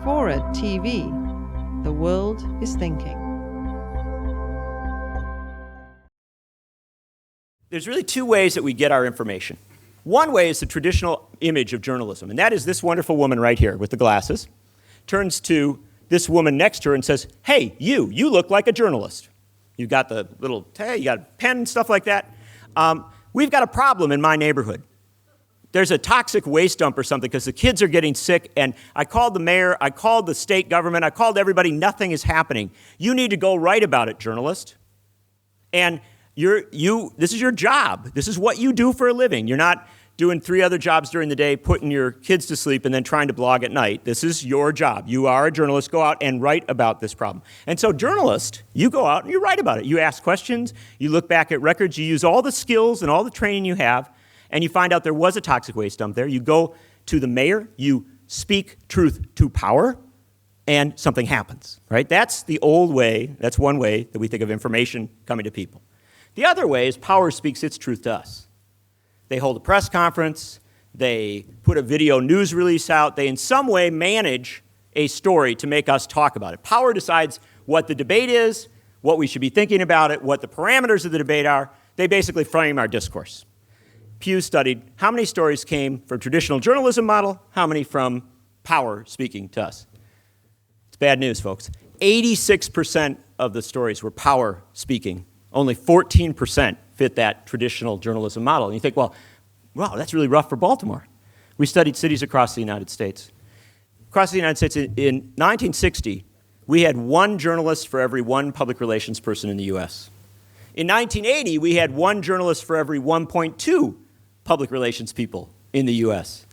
FORA.tv. The world is thinking. There's really two ways that we get our information. One way is the traditional image of journalism, and that is this wonderful woman right here with the glasses turns to this woman next to her and says, hey, you look like a journalist. You've got the little tag, you got a pen and stuff like that. We've got a problem in my neighborhood. There's a toxic waste dump or something because the kids are getting sick, and I called the mayor, I called the state government, I called everybody, nothing is happening. You need to go write about it, journalist. And this is your job. This is what you do for a living. You're not doing 3 other jobs during the day, putting your kids to sleep, and then trying to blog at night. This is your job. You are a journalist. Go out and write about this problem. And so journalist, you go out and you write about it. You ask questions. You look back at records. You use all the skills and all the training you have, and you find out there was a toxic waste dump there. You go to the mayor. You speak truth to power, and something happens, right? That's the old way. That's one way that we think of information coming to people. The other way is power speaks its truth to us. They hold a press conference, they put a video news release out, they in some way manage a story to make us talk about it. Power decides what the debate is, what we should be thinking about it, what the parameters of the debate are. They basically frame our discourse. Pew studied how many stories came from traditional journalism model, how many from power speaking to us. It's bad news, folks. 86% of the stories were power speaking. Only 14% fit that traditional journalism model. And you think, well, wow, that's really rough for Baltimore. We studied cities across the United States. Across the United States, in 1960, we had 1 journalist for every 1 public relations person in the US. In 1980, we had 1 journalist for every 1.2 public relations people in the US.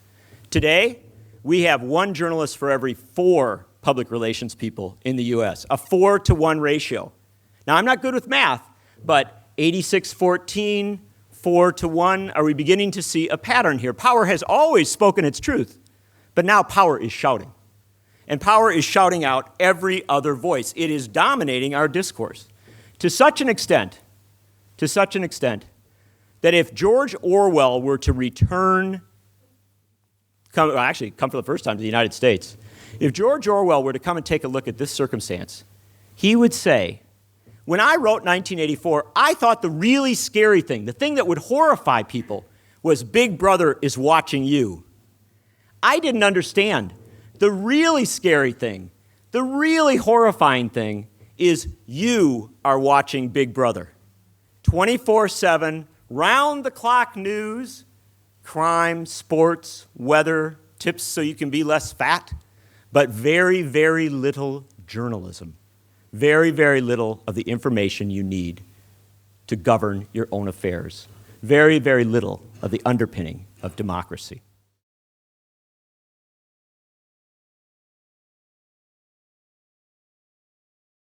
Today, we have 1 journalist for every 4 public relations people in the US, a 4-to-1 ratio. Now, I'm not good with math, but 86-14, 4-to-1, are we beginning to see a pattern here? Power has always spoken its truth, but now power is shouting. And power is shouting out every other voice. It is dominating our discourse to such an extent that if George Orwell were to return, come for the first time to the United States, if George Orwell were to come and take a look at this circumstance, he would say, when I wrote 1984, I thought the really scary thing, the thing that would horrify people, was Big Brother is watching you. I didn't understand. The really scary thing, the really horrifying thing, is you are watching Big Brother. 24/7, round-the-clock news, crime, sports, weather, tips so you can be less fat, but very, very little journalism. Very, very little of the information you need to govern your own affairs. Very, very little of the underpinning of democracy.